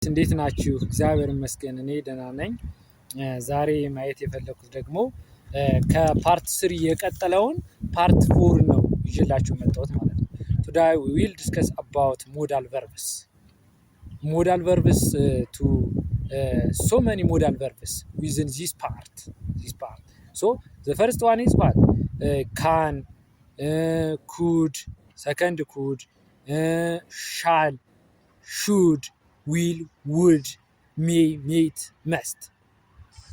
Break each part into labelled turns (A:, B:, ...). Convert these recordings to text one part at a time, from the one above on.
A: እንዴት ናችሁ? እግዚአብሔር ይመስገን እኔ ደህና ነኝ። ዛሬ ማየት የፈለኩት ደግሞ ከፓርት 3 የቀጠለውን ፓርት 4 ነው ይዤላችሁ መጣሁት ማለት ነው። Today we will discuss about modal verbs. Modal verbs to so many modal verbs within this part. So the first one is what? Can, could, second could, shall, should, will, would, may, might, must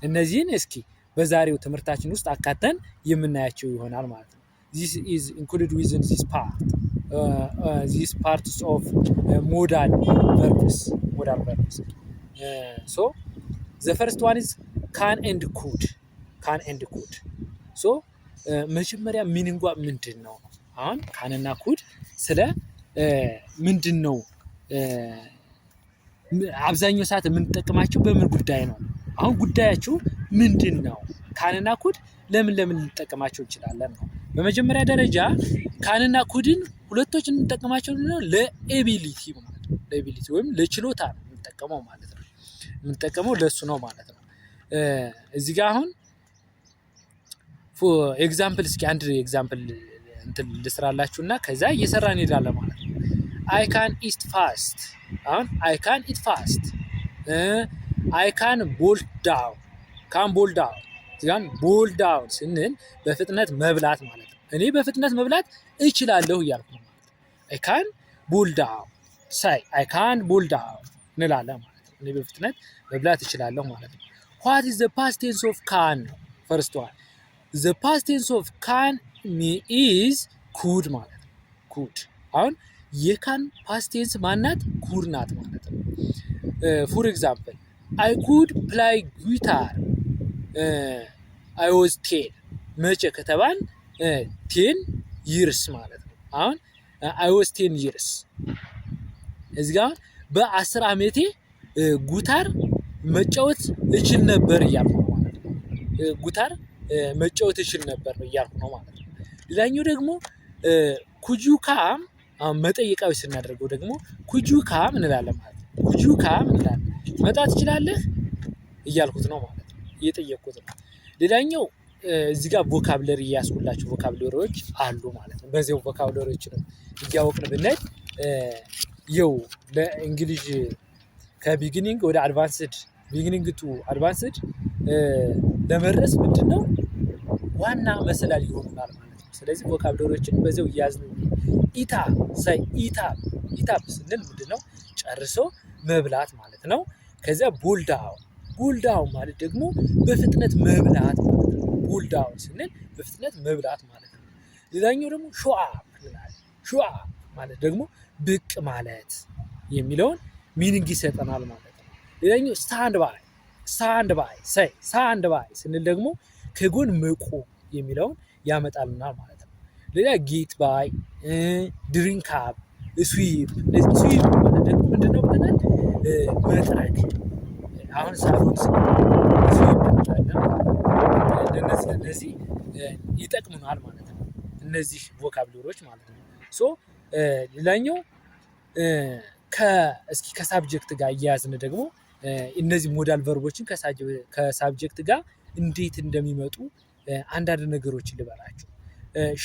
A: እነዚህን እስኪ በዛሬው ትምህርታችን ውስጥ አካተን የምናያቸው ይሆናል ማለት ነው። This is included within this part. These parts of modal verbs. So the first one is can and could. So መጀመሪያ ሚኒንጓ ምንድን ነው? አሁን ካንና ኩድ ስለ ምንድን ነው አብዛኛው ሰዓት የምንጠቀማቸው በምን ጉዳይ ነው? አሁን ጉዳያችሁ ምንድን ነው? ካንና ኩድ ለምን ልንጠቀማቸው እንችላለን ነው። በመጀመሪያ ደረጃ ካንና ኩድን ሁለቶችን እንጠቀማቸው ነው ለኤቢሊቲ ማለት ነው። ለኤቢሊቲ ወይም ለችሎታ ነው የምንጠቀመው ማለት ነው። የምንጠቀመው ለሱ ነው ማለት ነው። እዚህ ጋር አሁን ኤግዛምፕል እስኪ አንድ ኤግዛምፕል እንትን ልስራላችሁና ከዛ እየሰራን እንሄዳለን ማለት ነው። I can eat fast. አሁን I can eat fast. I can boil down. እዚጋን boil down ስንል በፍጥነት መብላት ማለት ነው። እኔ በፍጥነት መብላት እችላለሁ እያልኩ ነው ማለት ነው። I can boil down. say I can boil down እንላለን ማለት ነው። እኔ በፍጥነት መብላት እችላለሁ ማለት ነው። What is the past tense of can? First one. The past tense of can is could ማለት ነው። could አሁን የካን ፓስት ቴንስ ማናት? ኩድ ናት ማለት ነው። ፎር ኤግዛምፕል I could play guitar. I was 10 መቼ ከተባል 10 years ማለት ነው። አሁን I was 10 years እዚህ ጋር በ10 ዓመቴ ጉታር መጫወት እችል ነበር እያልኩ ነው ማለት ነው። ጉታር መጫወት እችል ነበር እያልኩ ነው ማለት ነው። ሌላኛው ደግሞ could you come መጠይቃዊ ስናደርገው ደግሞ could you come እንላለን ማለት ነው። could you come እንላለን መጣት ትችላለህ እያልኩት ነው ማለት ነው። እየጠየቅኩት ነው። ሌላኛው እዚህ ጋር ቮካብለሪ እያስኩላችሁ ቮካብለሪዎች አሉ ማለት ነው። በዚያው ቮካብለሪዎችን እያወቅን ብንሄድ ይኸው ለእንግሊዝ ከቢጊኒንግ ወደ አድቫንስድ ቢጊኒንግ ቱ አድቫንስድ ለመድረስ ምንድነው ዋና መሰላል ይሆኑናል ማለት ነው። ስለዚህ ቮካብለሪዎችን በዚያው እያዝን ኢታፕ ስንል ምንድነው ጨርሶ መብላት ማለት ነው። ከዚያ ቦልዳውን ማለት ደግሞ በፍጥነት መብላት ማለት ነው። ቦልዳውን ስንል በፍጥነት መብላት ማለት ነው። ሌላኛው ደግሞ ሾአ ማለት ደግሞ ብቅ ማለት የሚለውን ሚኒንግ ይሰጠናል ማለት ነው። ሌላኛው ስታንድ ባይ ስንል ደግሞ ከጎን መቆም የሚለውን ያመጣልናል ማለት ነው። ሌላ ጌት ባይ ድሪንክ አፕ ስዊፕ ማለት ደግሞ ምንድነው ብለናል? መጥረግ አሁን ሳሎን ስዊፕ እንላለን። እነዚህ ይጠቅሙናል ማለት ነው። እነዚህ ቮካብለሪዎች ማለት ነው። ሶ ሌላኛው እስኪ ከሳብጀክት ጋር እያያዝን ደግሞ እነዚህ ሞዳል ቨርቦችን ከሳብጀክት ጋር እንዴት እንደሚመጡ አንዳንድ ነገሮችን ልበላችሁ።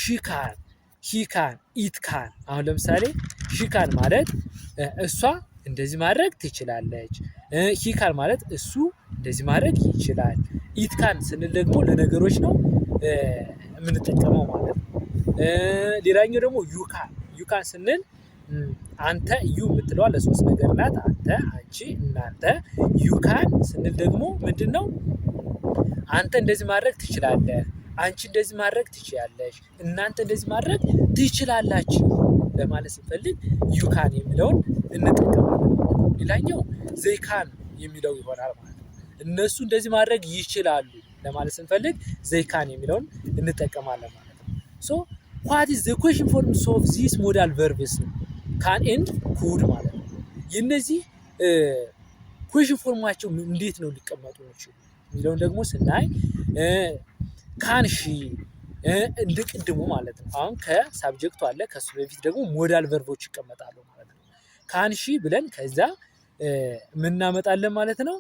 A: ሺካን ሂካን ኢትካን አሁን ለምሳሌ ሺካን ማለት እሷ እንደዚህ ማድረግ ትችላለች። ሂካን ማለት እሱ እንደዚህ ማድረግ ይችላል። ኢትካን ስንል ደግሞ ለነገሮች ነው የምንጠቀመው ማለት ነው። ሌላኛው ደግሞ ዩካን ስንል አንተ ዩ የምትለዋ ለሶስት ነገር ናት። አንተ፣ አንቺ፣ እናንተ። ዩካን ስንል ደግሞ ምንድነው አንተ እንደዚህ ማድረግ ትችላለህ፣ አንቺ እንደዚህ ማድረግ ትችያለሽ፣ እናንተ እንደዚህ ማድረግ ትችላላችሁ ለማለት ስንፈልግ ዩካን የሚለውን እንጠቀማለን። ሌላኛው ዘይካን የሚለው ይሆናል ማለት ነው። እነሱ እንደዚህ ማድረግ ይችላሉ ለማለት ስንፈልግ ዘይካን የሚለውን እንጠቀማለን ማለት ነው። ሶ what is the question forms of these modal verbs? ካን ኤንድ ኩድ ማለት ነው። የነዚህ ኩዌሽን ፎርማቸው እንዴት ነው ሊቀመጡ የሚችሉ የሚለውን ደግሞ ስናይ ካን ሺ እንደ ቅድሙ ማለት ነው። አሁን ከሳብጀክቱ አለ ከሱ በፊት ደግሞ ሞዳል ቨርቦች ይቀመጣሉ ማለት ነው። ካን ሺ ብለን ከዛ ምን እናመጣለን ማለት ነው?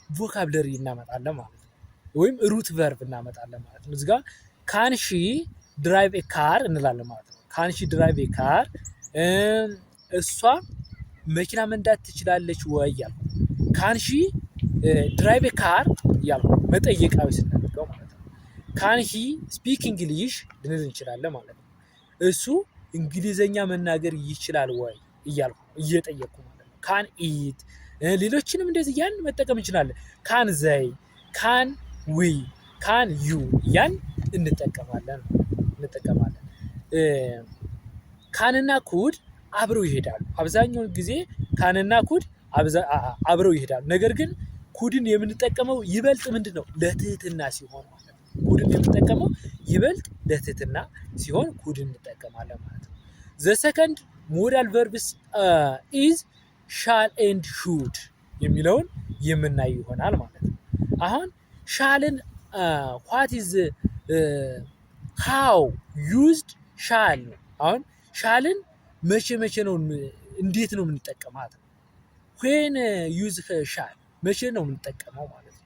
A: ቮካብለሪ እናመጣለን ማለት ነው። ወይም ሩት ቨርብ እናመጣለን ማለት ነው። እዚህ ጋር ካን ሺ ድራይቭ ኤ ካር እንላለን ማለት ነው። ካን ሺ ድራይቭ ኤ ካር እሷ መኪና መንዳት ትችላለች ወይ እያልኩ ካን ሺ ድራይቭ ኤ ካር እያልኩ መጠየቃዊ ስናደርገው ማለት ነው። ካን ሂ ስፒክ እንግሊሽ ልንል እንችላለን ማለት ነው። እሱ እንግሊዘኛ መናገር ይችላል ወይ እያልኩ እየጠየቅኩ ማለት ነው። ካን ኢት ሌሎችንም እንደዚህ ያን መጠቀም እንችላለን። ካን ዘይ፣ ካን ዊ፣ ካን ዩ ያን እንጠቀማለን። ካንና ኩድ አብረው ይሄዳሉ። አብዛኛውን ጊዜ ካንና ኩድ አብረው ይሄዳሉ። ነገር ግን ኩድን የምንጠቀመው ይበልጥ ምንድን ነው? ለትህትና ሲሆን ማለት ነው። ኩድን የምንጠቀመው ይበልጥ ለትህትና ሲሆን ኩድን እንጠቀማለን ማለት ነው። ዘ ሰከንድ ሞዳል ቨርብስ ኢዝ ሻል ኤንድ ሹድ የሚለውን የምናይ ይሆናል ማለት ነው። አሁን ሻልን ዋት ኢዝ ሃው ዩዝድ ሻል ነው። አሁን ሻልን መቼ ነው እንዴት ነው የምንጠቀማት? ዌን ዩዝ ሻል መቼ ነው የምንጠቀመው ማለት ነው።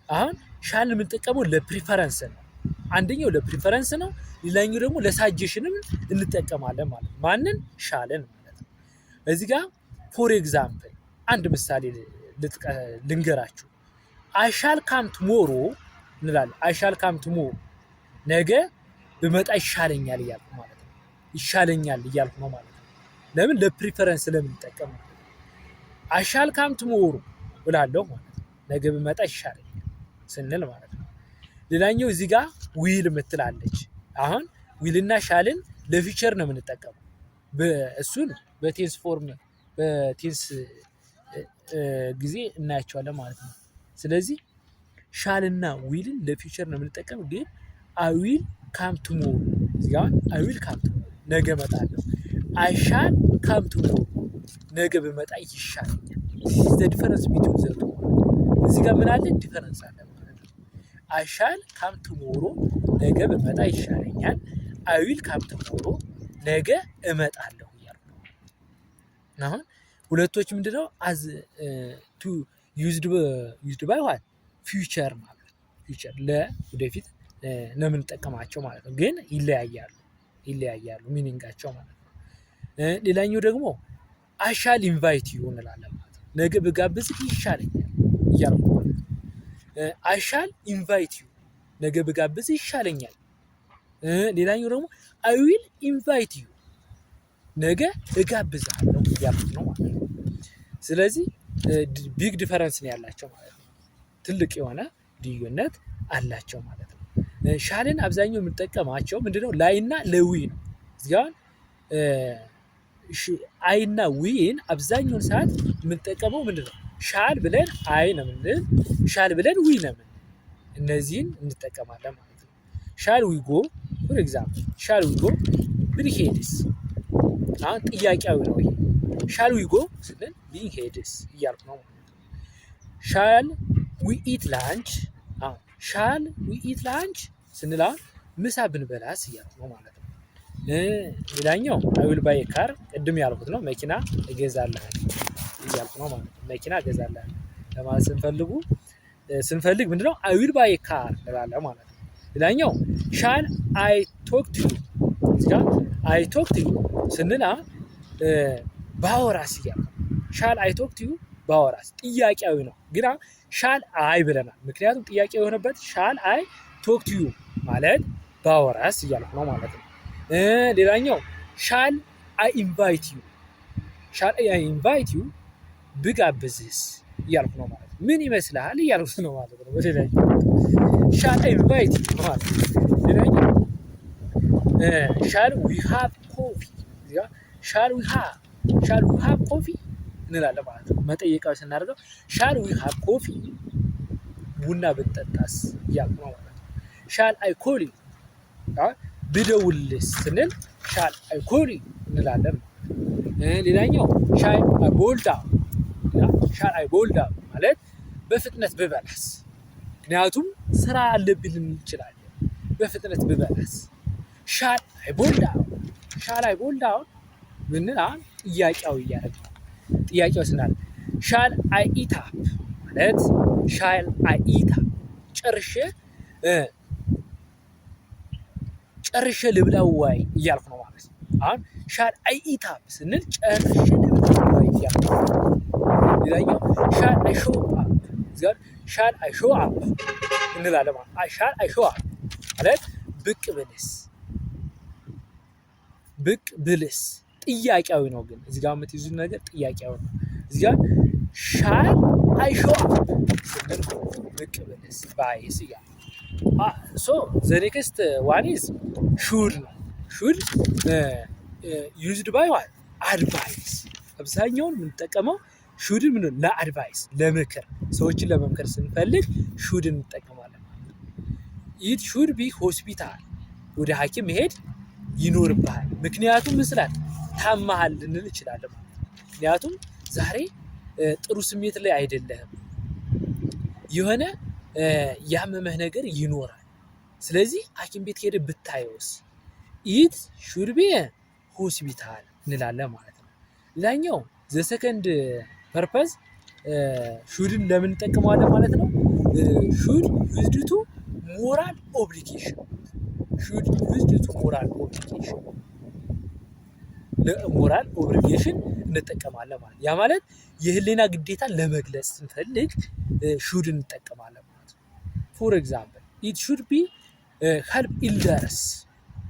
A: አሁን ሻልን የምንጠቀመው ለፕሪፈረንስ ነው። አንደኛው ለፕሪፈረንስ ነው፣ ሌላኛው ደግሞ ለሳጀሽንም እንጠቀማለን ማለት ነው። ማንን? ሻልን ማለት ነው። እዚህ ጋር ፎር ኤግዛምፕል አንድ ምሳሌ ልንገራችሁ። አይ ሻል ካም ቱሞሮ እንላለን። አይ ሻል ካም ቱሞሮ ነገ ብመጣ ይሻለኛል እያልኩ ማለት ነው። ይሻለኛል እያልኩ ነው ማለት ነው። ለምን? ለፕሪፈረንስ ስለምንጠቀም ነው። አይ ሻል ካም ቱሞሮ እላለሁ ማለት ነው። ነገ ብመጣ ይሻለኛል ስንል ማለት ነው። ሌላኛው እዚህ ጋር ዊል ምትላለች። አሁን ዊልና ሻልን ለፊቸር ነው የምንጠቀመው። እሱን በቴንስ ፎርም በቴንስ ጊዜ እናያቸዋለን ማለት ነው። ስለዚህ ሻልና ዊልን ለፊቸር ነው የምንጠቀም። ግን አይ ዊል ካም ቱሞሮ እዚህ ጋር አይ ዊል ካም ቱሞሮ ነገ እመጣለሁ። አይ ሻል ካም ቱሞሮ ነገ ብመጣ ይሻለኛል። ዘ ዲፈረንስ ቢትዊን ዘ ቱ እዚህ ጋር ምን አለ? ዲፈረንስ አለ ማለት ነው። አይ ሻል ካም ቱሞሮ ነገ ብመጣ ይሻለኛል። አይ ዊል ካም ቱሞሮ ነገ እመጣለሁ እያልኩ ነው። አሁን ሁለቶች ምንድነው? አዝ ቱ ዩዝድ ባይ ዋት ፊውቸር ማለት ነው። ፊውቸር ለወደፊት ነው የምንጠቀማቸው ማለት ነው። ግን ይለያያሉ ሚኒንጋቸው ማለት ነው። ሌላኛው ደግሞ አይ ሻል ኢንቫይት ዩ እንላለን ማለት ነው። ነገ ብጋብዝህ ይሻለኛል እያልኩ ማለት ነው። አይ ሻል ኢንቫይት ዩ ነገ ብጋብዝህ ይሻለኛል። ሌላኛው ደግሞ አይ ዊል ኢንቫይት ዩ ነገ እጋብዝሃለሁ እያልኩት ነው ማለት ነው። ስለዚህ ቢግ ዲፈረንስ ነው ያላቸው ማለት ነው። ትልቅ የሆነ ልዩነት አላቸው ማለት ነው። ሻልን አብዛኛው የምንጠቀማቸው ምንድነው? ላይና ለዊ ነው። እዚጋውን አይና ዊን አብዛኛውን ሰዓት የምንጠቀመው ምንድነው? ሻል ብለን አይ ነው የምንል፣ ሻል ብለን ዊ ነው የምንል። እነዚህን እንጠቀማለን ማለት ነው። ሻል ዊ ጎ ፎር ኤግዛምፕል ሻል ዊ ጎ ብንሄድስ? አሁን ጥያቄያዊ ነው ይሄ። ሻል ዊ ጎ ስንል ብንሄድስ እያልኩ ነው ማለት ነው። ሻል ዊ ኢት ላንች አሁን ሻል ዊ ኢት ላንች ስንል አሁን ምሳ ብንበላስ እያልኩ ነው ማለት ነው። ሌላኛው አይ ዊል ባይ ካር ቅድም ያልኩት ነው። መኪና እገዛለሁ እያልኩ ነው ማለት ነው። መኪና እገዛለሁ ለማለት ስንፈልግ ምንድነው? አይ ዊል ባይ ካር እንላለን ማለት ነው። ሌላኛው ሻል አይ ቶክ ቱ ዩ እዚህ ጋር አይ ቶክ ቱ ዩ ስንል ባወራስ እያልኩ ሻል አይ ቶክ ቱ ዩ ባወራስ ጥያቄያዊ ነው። ግን ሻል አይ ብለናል። ምክንያቱም ጥያቄ የሆነበት ሻል አይ ቶክ ቱ ዩ ማለት ባወራስ እያልኩ ነው ማለት ነው። ሌላኛው ሻል አይ ኢንቫይት ዩ ሻል አይ ኢንቫይት ዩ ብጋብዝስ እያልኩ ነው ማለት ነው። ምን ይመስልሃል እያልኩት ነው ማለት ነው። በሌላኛው ሻል አይ ኢንቫይት ዩ ማለት ሌላኛው ሻል ዊ ሃቭ ኮፊ ሻል ዊ ሃቭ ኮፊ እንላለን ማለት ነው። መጠየቃዊ ስናደርገው ሻል ዊ ሃቭ ኮፊ ቡና ብንጠጣስ እያልኩ ነው ማለት ነው። ሻል አይ ኮል ዩ ብደውልስ ስንል ሻል አይ ኮል ዩ እንላለን። ሌላኛው ሻል አይ ቦል ዳውን ማለት በፍጥነት ብበላስ፣ ምክንያቱም ስራ አለብን እንችላለን። በፍጥነት ብበላስ ሻል አይ ቦል ዳውን ምንል ጥያቄያዊ እያደረግን ነው። ጥያቄው ስናል ሻል አይ ኢት አፕ ማለት ሻል አይ ኢት አፕ ጨርሼ ልብላው ወይ እያልኩ ነው ማለት ነው። አሁን ሻል አይ ኢት አፕ ስንል ጨርሼ ልብላው ወይ እያልኩ ነው። ሌላኛው ሻል አይ ሾው አፕ እዚጋር ሻል አይ ሾው አፕ እንላለን ማለት ነው። ሻል አይ ሾው አፕ ማለት ብቅ ብልስ ጥያቄያዊ ነው። ግን እዚህ ጋር የምትይዙት ነገር ጥያቄያዊ ነው። እዚህ ጋር ሻል አይ ሾው አፕ ስንል ብቅ ብልስ ባይስ እያለ ሶ ዘ ኔክስት ዋን ኢዝ ሹድ ነው። ሹድ ዩዝድ ባይ ዋት አድቫይስ። አብዛኛውን የምንጠቀመው ሹድን ምን ለአድቫይስ ለምክር፣ ሰዎችን ለመምከር ስንፈልግ ሹድን እንጠቀማለን። ኢት ሹድ ቢ ሆስፒታል ወደ ሐኪም መሄድ ይኖርብሃል። ምክንያቱም ምስላት ታማሃል ልንል እንችላለን። ምክንያቱም ዛሬ ጥሩ ስሜት ላይ አይደለህም፣ የሆነ ያመመህ ነገር ይኖራል። ስለዚህ ሐኪም ቤት ሄደህ ብታየውስ ኢት ሹድ ቢ ሆስፒታል እንላለን ማለት ነው። ሌላኛው ዘ ሰከንድ ፐርፐዝ ሹድን ለምን እንጠቀመዋለን ማለት ነው። ሹድ ዩዝድ ቱ ሞራል ኦብሊጌሽን ሹድ ዩዝድ ቱ ሞራል ኦብሊጌሽን ለሞራል ኦብሊጌሽን እንጠቀማለን ማለት ያ ማለት የህሊና ግዴታ ለመግለጽ ስንፈልግ ሹድ እንጠቀማለን ማለት ነው። ፎር ኤግዛምፕል ኢት ሹድ ቢ ሄልፕ ኢልደርስ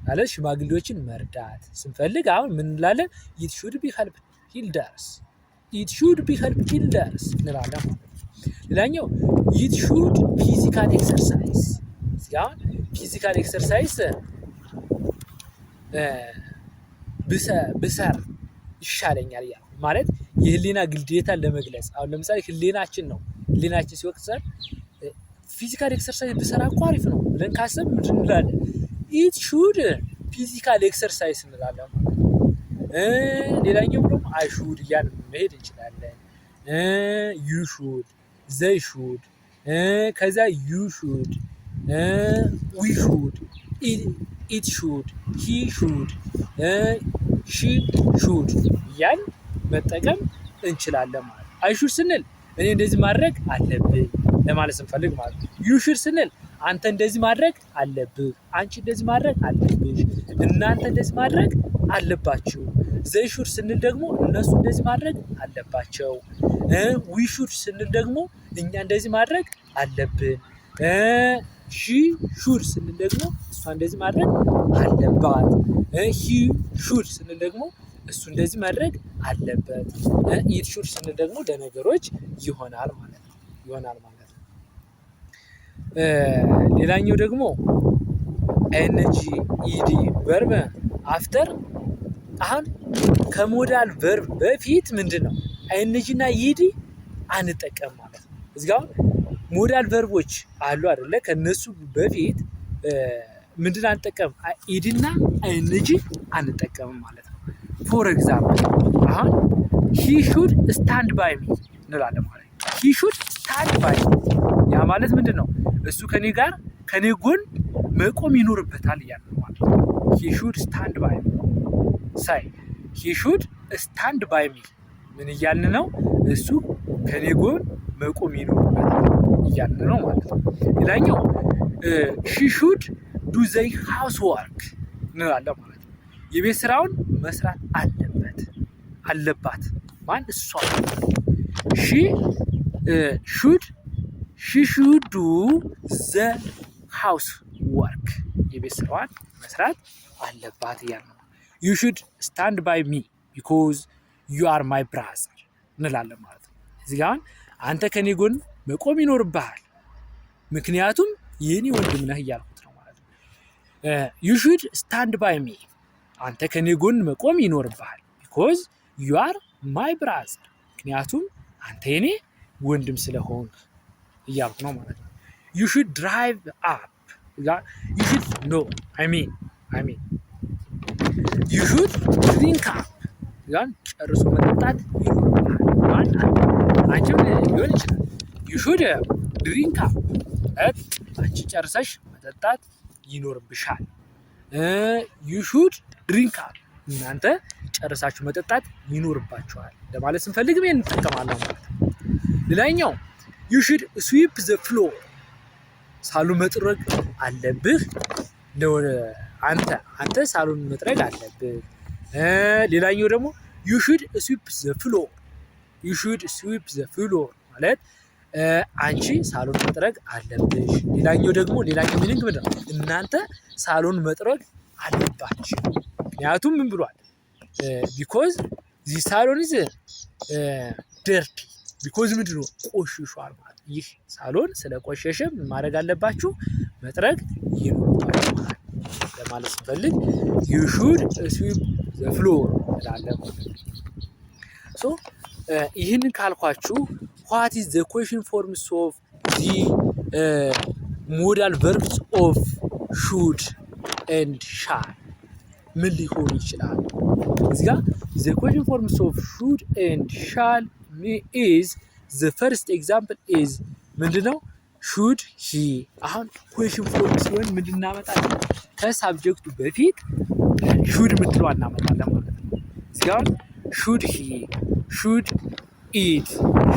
A: ማለት ሽማግሌዎችን መርዳት ስንፈልግ አሁን ምን እንላለን? ኢት ሹድ ቢ ሄልፕ ኢልደርስ ኢት ሹድ ቢ ሄልፕ ኢልደርስ እንላለን ማለት ነው። ሌላኛው ኢት ሹድ ፊዚካል ኤክሰርሳይዝ ሲሆን ፊዚካል ኤክሰርሳይዝ ብሰር ይሻለኛል ያ ማለት የህሊና ግዴታን ለመግለጽ አሁን ለምሳሌ ህሊናችን ሲወቅሰን ፊዚካል ኤክሰርሳይዝ ብሰራ እኮ አሪፍ ነው ብለን ካሰብ ምንድን እንላለን? ኢት ሹድ ፊዚካል ኤክሰርሳይዝ እንላለን ማለት ነው። ሌላኛው ደግሞ አይ ሹድ እያልን መሄድ እንችላለን። ዩ ሹድ፣ ዘይ ሹድ፣ ከዛ ዩ ሹድ፣ ዊ ሹድ፣ ኢት ሹድ፣ ሂ ሹድ፣ ሺ ሹድ እያልን መጠቀም እንችላለን ማለት ነው። አይ ሹድ ስንል እኔ እንደዚህ ማድረግ አለብኝ ለማለት ስንፈልግ ማለት ነው። ዩ ሹድ ስንል አንተ እንደዚህ ማድረግ አለብህ፣ አንቺ እንደዚህ ማድረግ አለብሽ፣ እናንተ እንደዚህ ማድረግ አለባችሁ። ዘይ ሹድ ስንል ደግሞ እነሱ እንደዚህ ማድረግ አለባቸው። ዊ ሹድ ስንል ደግሞ እኛ እንደዚህ ማድረግ አለብን። ሺ ሹድ ስንል ደግሞ እሷ እንደዚህ ማድረግ አለባት። ሂ ሹድ ስንል ደግሞ እሱ እንደዚህ ማድረግ አለበት። ኢት ሹድ ስንል ደግሞ ለነገሮች ይሆናል ማለት ነው። ሌላኛው ደግሞ ኤንጂ ኢዲ ቨርብ አፍተር አሁን ከሞዳል ቨርብ በፊት ምንድን ነው ኤንጂ እና ኢዲ አንጠቀም ማለት ነው። እዚህ ጋር ሞዳል ቨርቦች አሉ አይደለ? ከነሱ በፊት ምንድን አንጠቀም? ኢዲ እና ኤንጂ አንጠቀምም ማለት ነው። ፎር ኤግዛምፕል አሁን ሂ ሹድ ስታንድ ባይ ሚ እንላለን ማለት ነው። ሂ ሹድ ስታንድ ባይ ሚ ያ ማለት ምንድን ነው? እሱ ከኔ ጎን መቆም ይኖርበታል እያለ ነው ማለት ነው። ሂ ሹድ ስታንድ ባይ ሚ ሳይ ሂ ሹድ ስታንድ ባይ ሚ ምን እያልን ነው? እሱ ከኔ ጎን መቆም ይኖርበታል እያልን ነው ማለት ነው። ሌላኛው ሺ ሹድ ዱ ዘይ ሃውስ ወርክ እንላለን ማለት ነው። የቤት ስራውን መስራት አለባት ማን? እሷ። ሺ ሹድ ዱ ዘ ሃውስ ወርክ የቤት ስራዋን መስራት አለባት እያልን ነው። ዩ ሹድ ስታንድ ባይ ሚ ቢኮዝ ዩ አር ማይ ብራዘር እንላለን ማለት ነው። እዚህ ጋር አንተ ከኔ ጎን መቆም ይኖርብሃል ምክንያቱም የኔ ወንድም ነህ እያልኩት ነው ማለት ነው። ዩ ሹድ ስታንድ ባይ ሚ አንተ ከኔ ጎን መቆም ይኖርብሃል ቢኮዝ ዩ አር ማይ ብራዘር ምክንያቱም አንተ የኔ ወንድም ስለሆንክ እያልኩ ነው ማለት ነው። ዩ ሹድ ድራይቭ አፕ ዩ ሹድ ኖ አይ ሚን ዩ ሹድ ድሪንክ አፕ ያን ጨርሶ መጠጣት ይኖርብሃል። አንቺም ሊሆን ይችላል። ዩ ሹድ ድሪንክ አፕ አንቺ ጨርሰሽ መጠጣት ይኖርብሻል። ዩ ሹድ ድሪንክ አፕ እናንተ ጨርሳችሁ መጠጣት ይኖርባችኋል ለማለት ስንፈልግ ምን እንጠቀማለን ማለት ነው። ሌላኛው you should sweep the floor ሳሎን መጥረግ አለብህ አንተ ሳሎን መጥረግ አለብህ። ሌላኛው ደግሞ you should sweep the floor ማለት አንቺ ሳሎን መጥረግ አለብሽ። ሌላኛው ሚኒንግ ምንድን ነው? እናንተ ሳሎን መጥረግ አለባችሁ። ምክንያቱም ምን ብሏል? because the salon is dirty because ምንድን ነው? ቆሽሿል ማለት ይህ ሳሎን ስለቆሸሸ ምን ማድረግ አለባችሁ? መጥረግ ይኖርባችኋል ለማለት ስንፈልግ you should sweep the floor እላለሁ። ሶ ይህንን ካልኳችሁ what is the question forms of the modal verbs of should and shall ምን ሊሆን ይችላል? እዚህ ጋር the question forms of should and shall is the first example is ምንድነው? should he አሁን question form ሲሆን ምንድን እናመጣለን? ከሳብጀክቱ በፊት should የምትለው እናመጣለን ማለት ነው። እዚህ ጋር should he should it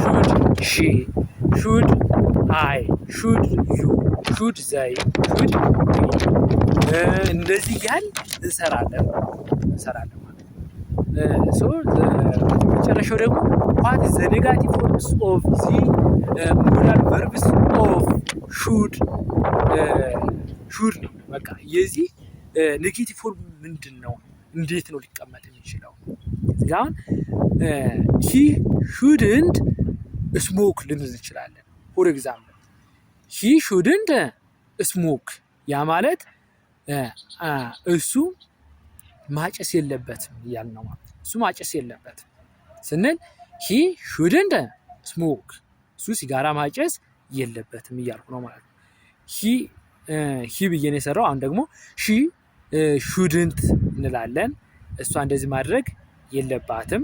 A: should she should I should you should they should we እንደዚህ ያን እንሰራለን ማለት ነው። ሶ መጨረሻው ደግሞ what is the negative forms of the modal verbs of should ነው። በቃ የዚህ ኔጌቲቭ ፎርም ምንድን ነው? እንዴት ነው ሊቀመጥ የሚችለው? አሁን he shouldn't smoke ልንል እንችላለን። for example he shouldn't smoke ያ ማለት እሱ ማጨስ የለበትም እያልን ነው ማለት ነው። እሱ ማጨስ የለበትም ስንል he shouldn't smoke እሱ ሲጋራ ማጨስ የለበትም እያልኩ ነው ማለት ነው። he ብዬ ነው የሰራው። አሁን ደግሞ she shouldn't እንላለን። እሷ እንደዚህ ማድረግ የለባትም።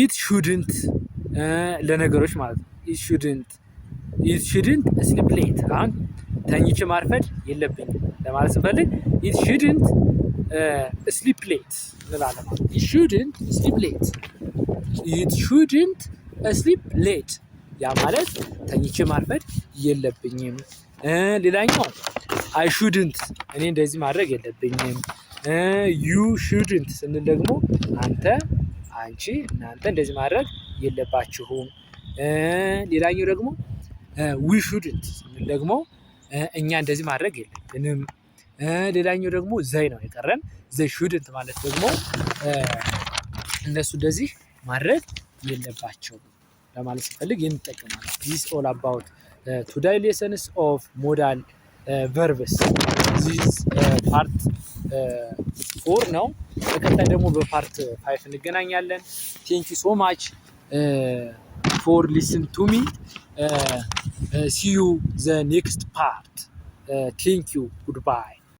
A: it shouldn't ለነገሮች ማለት ነው። it shouldn't sleep late አሁን ተኝቼ ማርፈድ የለብኝም ለማለት ስንፈልግ it shouldn't sleep late እንላለን ማለት ነው። it shouldn't sleep late ያ ማለት ተኝቼ ማርፈድ የለብኝም። ሌላኛው I shouldn't እኔ እንደዚህ ማድረግ የለብኝም። you shouldn't ስንል ደግሞ አንተ አንቺ እናንተ እንደዚህ ማድረግ የለባችሁም። ሌላኛው ደግሞ we shouldn't ስንል ደግሞ እኛ እንደዚህ ማድረግ የለብንም። ሌላኛው ደግሞ ዘይ ነው የቀረን they shouldn't ማለት ደግሞ እነሱ እንደዚህ ማድረግ የለባቸውም ለማለት ሲፈልግ እንጠቀማለን። this all about today lessons of modal verbs this part 4 ነው። በቀጣይ ደግሞ በፓርት 5 እንገናኛለን። thank you so much for listen to me. See you the next part. Thank you. Goodbye.